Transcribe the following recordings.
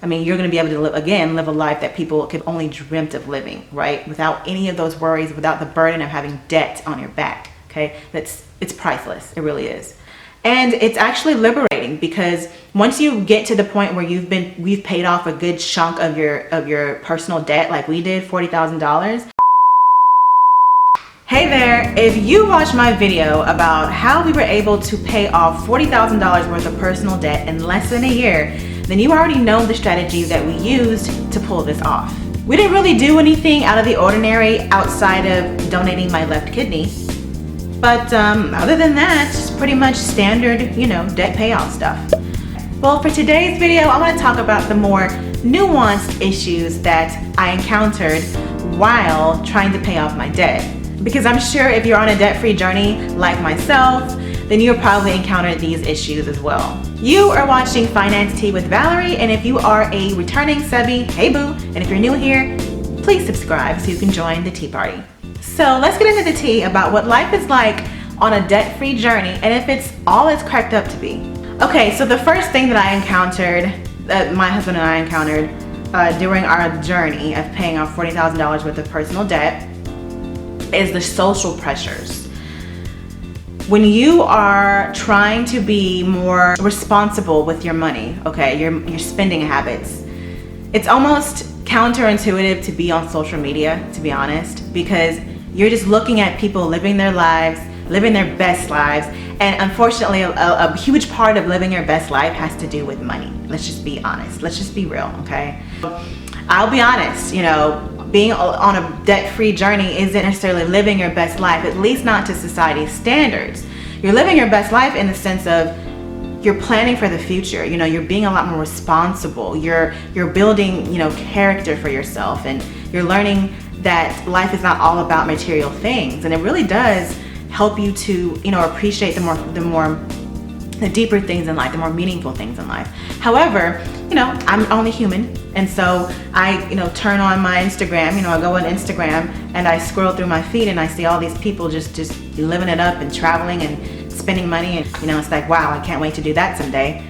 I mean, you're going to be able to live a life that people could only dreamt of living, right? Without any of those worries, without the burden of having debt on your back. Okay, it's priceless. It really is. And it's actually liberating, because once you get to the point where we've paid off a good chunk of your personal debt, like we did, $40,000. Hey there, if you watched my video about how we were able to pay off $40,000 worth of personal debt in less than a year, then you already know the strategy that we used to pull this off. We didn't really do anything out of the ordinary outside of donating my left kidney. But other than that, it's pretty much standard, debt payoff stuff. Well, for today's video, I want to talk about the more nuanced issues that I encountered while trying to pay off my debt. Because I'm sure if you're on a debt-free journey like myself, then you'll probably encounter these issues as well. You are watching Finance Tea with Valerie, and if you are a returning subby, hey boo, and if you're new here, please subscribe so you can join the tea party. So let's get into the tea about what life is like on a debt-free journey, and if it's all it's cracked up to be. Okay, so the first thing that I encountered, that my husband and I encountered during our journey of paying off $40,000 worth of personal debt is the social pressures. When you are trying to be more responsible with your money, okay, your spending habits, it's almost counterintuitive to be on social media, to be honest, because you're just looking at people living their lives, living their best lives, and unfortunately a huge part of living your best life has to do with money. Let's just be honest, let's just be real, okay? I'll be honest, being on a debt-free journey isn't necessarily living your best life, at least not to society's standards. You're living your best life in the sense of you're planning for the future. You're being a lot more responsible. You're building, character for yourself, and you're learning that life is not all about material things. And it really does help you to, appreciate the deeper things in life, the more meaningful things in life. However, I'm only human, and so I, turn on my Instagram, I go on Instagram and I scroll through my feed and I see all these people just living it up and traveling and spending money, and it's like, wow, I can't wait to do that someday.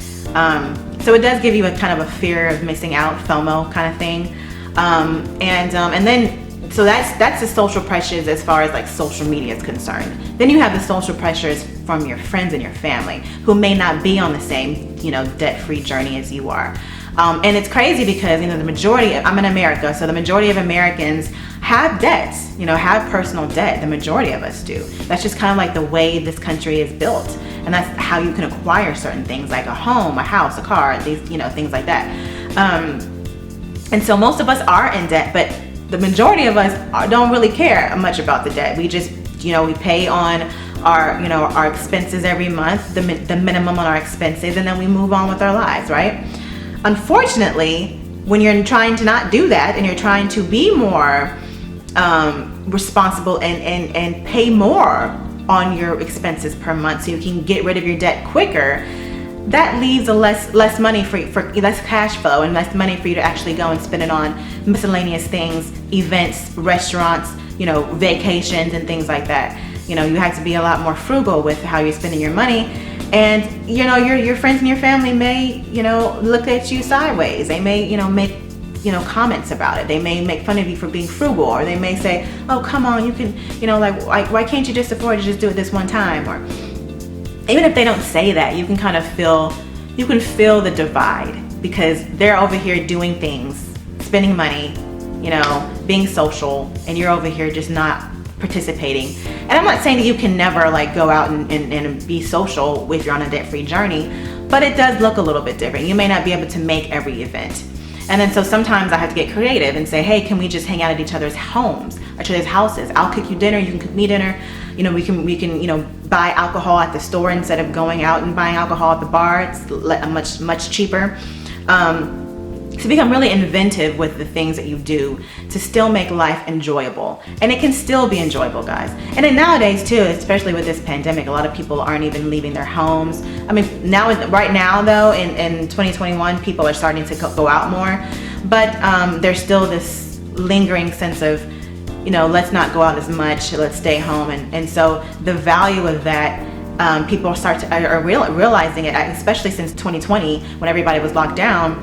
So it does give you a kind of a fear of missing out, FOMO kind of thing. And then, so that's the social pressures as far as like social media is concerned. Then you have the social pressures from your friends and your family who may not be on the same, debt-free journey as you are. And it's crazy because, the majority, I'm in America, so the majority of Americans have debts, have personal debt. The majority of us do. That's just kind of like the way this country is built. And that's how you can acquire certain things like a home, a house, a car, these, things like that. And so most of us are in debt, but the majority of us don't really care much about the debt. We just, we pay on our expenses every month, the minimum on our expenses, and then we move on with our lives, right? Unfortunately, when you're trying to not do that and you're trying to be more responsible and pay more on your expenses per month so you can get rid of your debt quicker, that leaves a less money for less cash flow and less money for you to actually go and spend it on miscellaneous things, events, restaurants, vacations and things like that. You have to be a lot more frugal with how you're spending your money. And your friends and your family may look at you sideways. They may make comments about it. They may make fun of you for being frugal, or they may say, oh, come on, you can why can't you just afford to just do it this one time? Or even if they don't say that, you can kind of feel the divide, because they're over here doing things, spending money, being social, and you're over here just not participating. And I'm not saying that you can never go out and be social if you're on a debt-free journey, but it does look a little bit different. You may not be able to make every event. And then so sometimes I have to get creative and say, hey, can we just hang out at each other's homes, or each other's houses? I'll cook you dinner, you can cook me dinner. We can buy alcohol at the store instead of going out and buying alcohol at the bar. It's much cheaper. To become really inventive with the things that you do to still make life enjoyable. And it can still be enjoyable, guys. And then nowadays too, especially with this pandemic, a lot of people aren't even leaving their homes. I mean, right now though, in 2021, people are starting to go out more, but there's still this lingering sense of, let's not go out as much, let's stay home. And so the value of that, people are realizing it, especially since 2020, when everybody was locked down.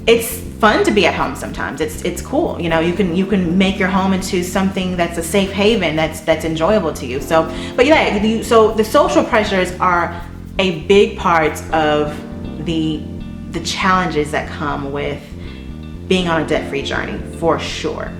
it's fun to be at home sometimes. It's cool. You know, you can make your home into something that's a safe haven, that's enjoyable to you. So, but yeah, so the social pressures are a big part of the challenges that come with being on a debt-free journey, for sure.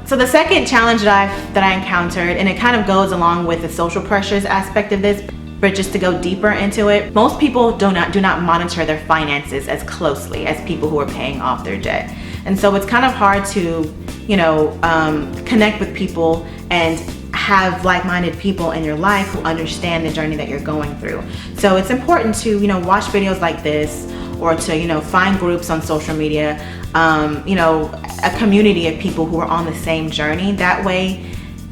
So the second challenge that I encountered, and it kind of goes along with the social pressures aspect of this, but just to go deeper into it, most people do not monitor their finances as closely as people who are paying off their debt. And so it's kind of hard to, you know, connect with people and have like-minded people in your life who understand the journey that you're going through. So it's important to, you know, watch videos like this, or to, you know, find groups on social media, you know, a community of people who are on the same journey. That way,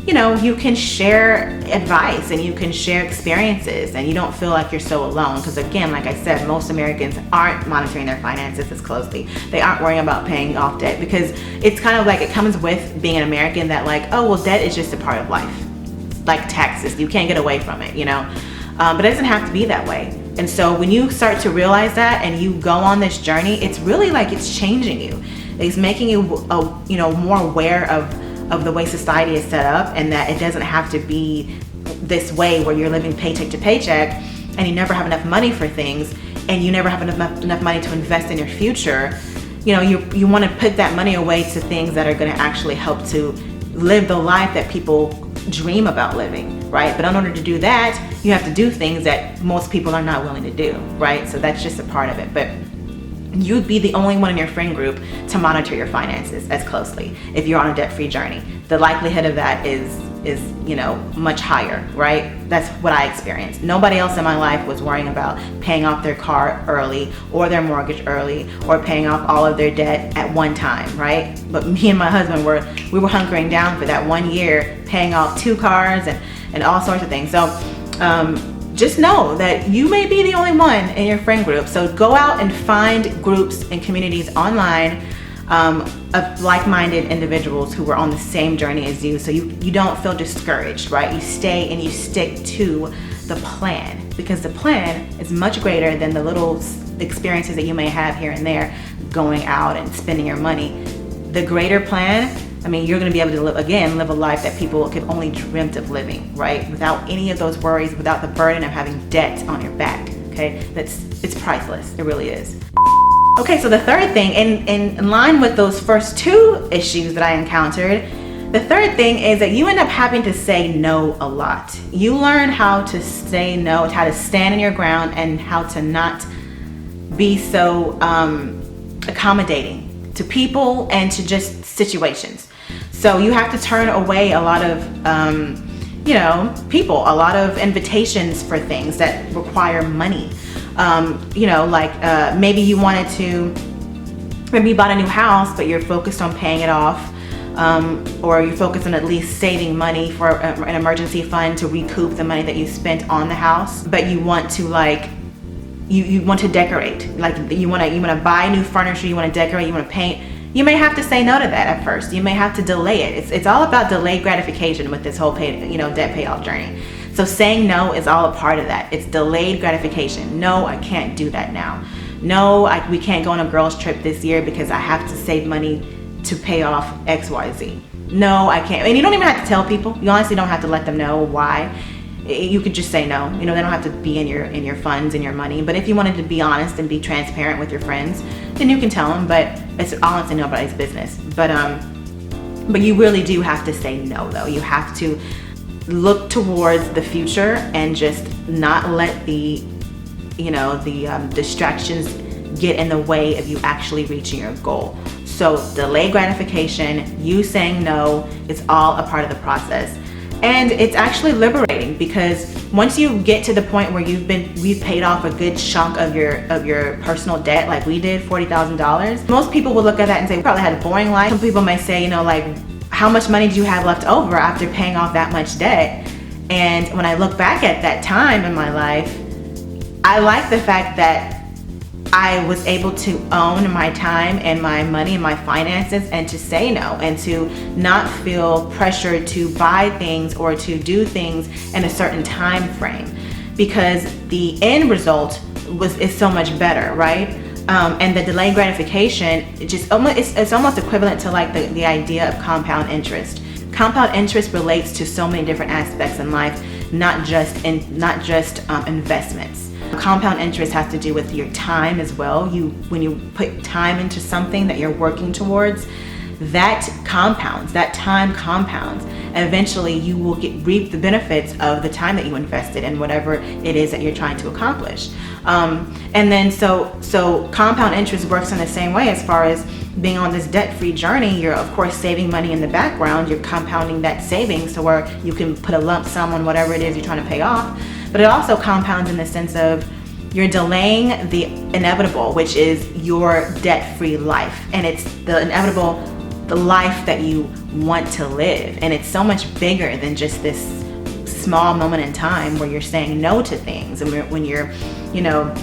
you know, you can share advice and you can share experiences and you don't feel like you're so alone. Because again, like I said, most Americans aren't monitoring their finances as closely. They aren't worrying about paying off debt, because it's kind of like, it comes with being an American that like, oh, well, debt is just a part of life. Like taxes, you can't get away from it, you know? But it doesn't have to be that way. And so when you start to realize that and you go on this journey, it's really like it's changing you. It's making you, you know, more aware of the way society is set up, and that it doesn't have to be this way where you're living paycheck to paycheck and you never have enough money for things, and you never have enough money to invest in your future. You know, you want to put that money away to things that are going to actually help to live the life that people dream about living, right? But in order to do that, you have to do things that most people are not willing to do, right? So that's just a part of it. But you'd be the only one in your friend group to monitor your finances as closely if you're on a debt-free journey. The likelihood of that is, you know, much higher, right? That's what I experienced. Nobody else in my life was worrying about paying off their car early, or their mortgage early, or paying off all of their debt at one time, right? But me and my husband were hunkering down for that 1 year, paying off 2 cars and all sorts of things. So just know that you may be the only one in your friend group. So go out and find groups and communities online of like-minded individuals who are on the same journey as you, so you don't feel discouraged, right? You stay and you stick to the plan, because the plan is much greater than the little experiences that you may have here and there, going out and spending your money. The greater plan, I mean, you're going to be able to live a life that people could only dreamt of living, right? Without any of those worries, without the burden of having debt on your back, okay? It's priceless, it really is. Okay, so the third thing, in line with those first 2 issues that I encountered, the third thing is that you end up having to say no a lot. You learn how to say no, how to stand in your ground, and how to not be so accommodating to people and to just situations. So you have to turn away a lot of, you know, people, a lot of invitations for things that require money. You know, like maybe you bought a new house, but you're focused on paying it off, or you're focused on at least saving money for an emergency fund to recoup the money that you spent on the house. But you want to you want to decorate, like you want to buy new furniture, you want to decorate, you want to paint. You may have to say no to that at first. You may have to delay it. It's all about delayed gratification with this whole debt payoff journey. So saying no is all a part of that. It's delayed gratification. No, I can't do that now. No, we can't go on a girls trip this year because I have to save money to pay off XYZ. No, I can't. And you don't even have to tell people. You honestly don't have to let them know why. You could just say no. You know, they don't have to be in your funds and your money. But if you wanted to be honest and be transparent with your friends, then you can tell them. But it's honestly nobody's business. But you really do have to say no, though. You have to look towards the future and just not let the distractions get in the way of you actually reaching your goal. So delayed gratification, you saying no, is all a part of the process. And it's actually liberating, because once you get to the point where we've paid off a good chunk of your personal debt, like we did, $40,000, most people will look at that and say, we probably had a boring life. Some people may say, like, how much money do you have left over after paying off that much debt? And when I look back at that time in my life, I like the fact that I was able to own my time and my money and my finances, and to say no, and to not feel pressured to buy things or to do things in a certain time frame, because the end result is so much better, right? And the delayed gratification, it's almost equivalent to like the idea of compound interest. Compound interest relates to so many different aspects in life, not just investments. Compound interest has to do with your time as well. When you put time into something that you're working towards, that time compounds. Eventually you will reap the benefits of the time that you invested in whatever it is that you're trying to accomplish. And then so compound interest works in the same way as far as being on this debt-free journey. You're of course saving money in the background. You're compounding that savings to where you can put a lump sum on whatever it is you're trying to pay off. But it also compounds in the sense of you're delaying the inevitable, which is your debt-free life. And it's the inevitable, the life that you want to live. And it's so much bigger than just this small moment in time where you're saying no to things, and when you're, you know,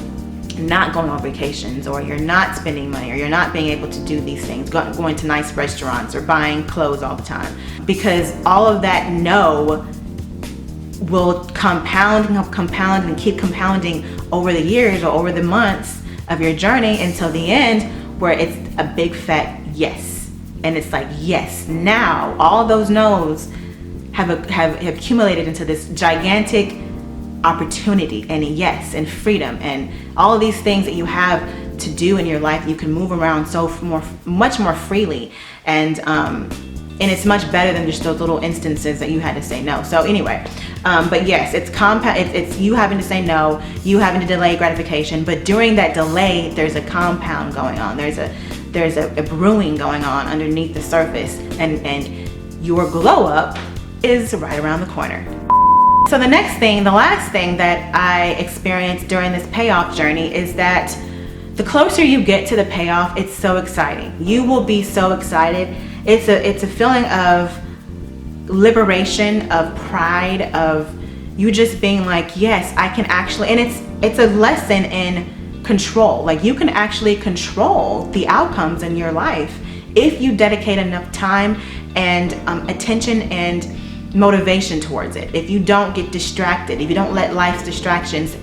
not going on vacations, or you're not spending money, or you're not being able to do these things, going to nice restaurants or buying clothes all the time. Because all of that no will compound and keep compounding over the years or over the months of your journey until the end, where it's a big fat yes. And it's like, yes, now all those no's have accumulated into this gigantic opportunity and yes and freedom and all of these things that you have to do in your life. You can move around much more freely, and it's much better than just those little instances that you had to say no. So anyway, but yes, it's you having to say no, you having to delay gratification, but during that delay there's a compound going on. There's a brewing going on underneath the surface, and your glow up is right around the corner. So the last thing that I experienced during this payoff journey is that the closer you get to the payoff, it's so exciting. You will be so excited. It's a feeling of liberation, of pride, of you just being like, yes, I can actually, and it's a lesson in control. Like, you can actually control the outcomes in your life if you dedicate enough time and attention and motivation towards it. If you don't get distracted, if you don't let life's distractions,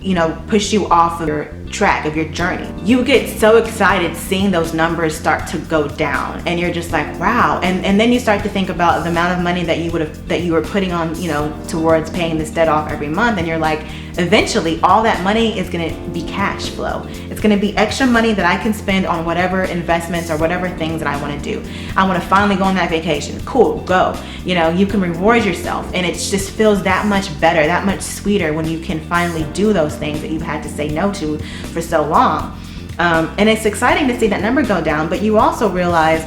you know, push you off of your track, of your journey. You get so excited seeing those numbers start to go down, and you're just like, wow. And then you start to think about the amount of money that you were putting on, you know, towards paying this debt off every month, and you're like, eventually all that money is going to be cash flow. It's going to be extra money that I can spend on whatever investments or whatever things that I want to do. I want to finally go on that vacation. Cool, go. You know, you can reward yourself, and it just feels that much better, that much sweeter when you can finally do those things that you've had to say no to for so long. And it's exciting to see that number go down, but you also realize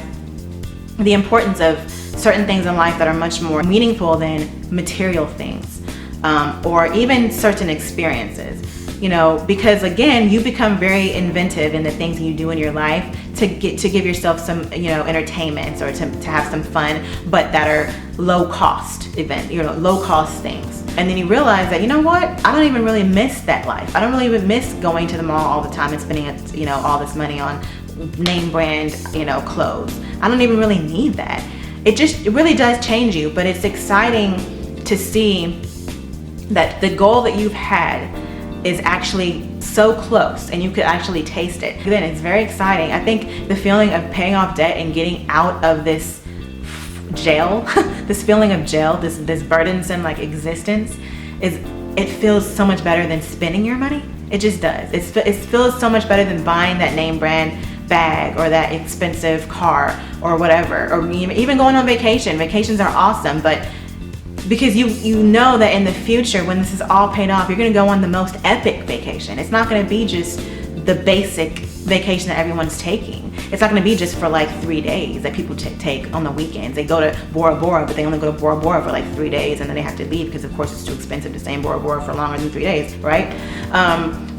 the importance of certain things in life that are much more meaningful than material things, or even certain experiences, you know, because again, you become very inventive in the things you do in your life to give yourself some, you know, entertainments, or to have some fun, but that are low cost low cost things. And then you realize that, you know what, I don't even really miss that life. I don't really even miss going to the mall all the time and spending, you know, all this money on name brand, you know, clothes. I don't even really need that. It really does change you, but it's exciting to see that the goal that you've had is actually so close, and you could actually taste it. Then it's very exciting. I think the feeling of paying off debt and getting out of this jail, this feeling of jail, this burdensome like existence, it feels so much better than spending your money. It just does. It feels so much better than buying that name brand bag or that expensive car or whatever, or even going on vacation. Vacations are awesome, but because you know that in the future, when this is all paid off, you're gonna go on the most epic vacation. It's not gonna be just the basic vacation that everyone's taking. It's not gonna be just for like 3 days that people take on the weekends. They go to Bora Bora, but they only go to Bora Bora for like 3 days, and then they have to leave because of course it's too expensive to stay in Bora Bora for longer than 3 days, right?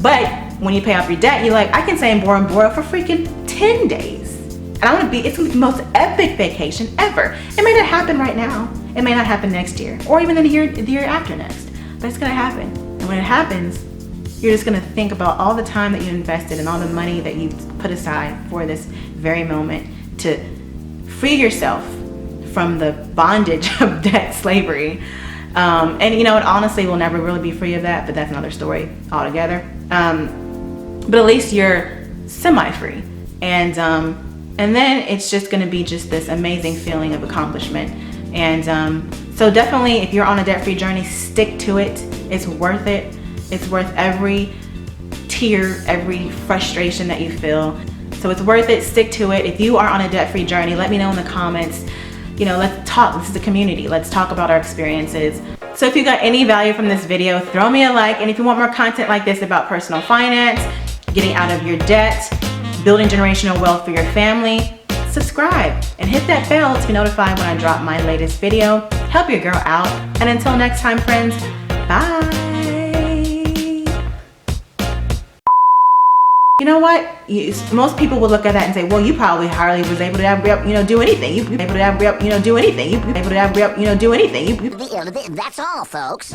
But when you pay off your debt, you're like, I can stay in Bora Bora for freaking 10 days. And it's gonna be the most epic vacation ever. It may not happen right now. It may not happen next year, or even the year after next, but it's gonna happen. And when it happens, you're just gonna think about all the time that you invested and all the money that you put aside for this very moment to free yourself from the bondage of debt slavery. And you know, it honestly will never really be free of that, but that's another story altogether. But at least you're semi-free. And then it's just gonna be just this amazing feeling of accomplishment. And so definitely, if you're on a debt-free journey, stick to it. It's worth it. It's worth every tear, every frustration that you feel. So it's worth it, stick to it. If you are on a debt-free journey, let me know in the comments. You know, let's talk, this is a community. Let's talk about our experiences. So if you got any value from this video, throw me a like. And if you want more content like this about personal finance, getting out of your debt, building generational wealth for your family, subscribe and hit that bell to be notified when I drop my latest video. Help your girl out. And until next time, friends, bye. You know what? Most people will look at that and say, well, you probably hardly was able to, do anything. You able to, do anything. You able to, do anything. That's all, folks.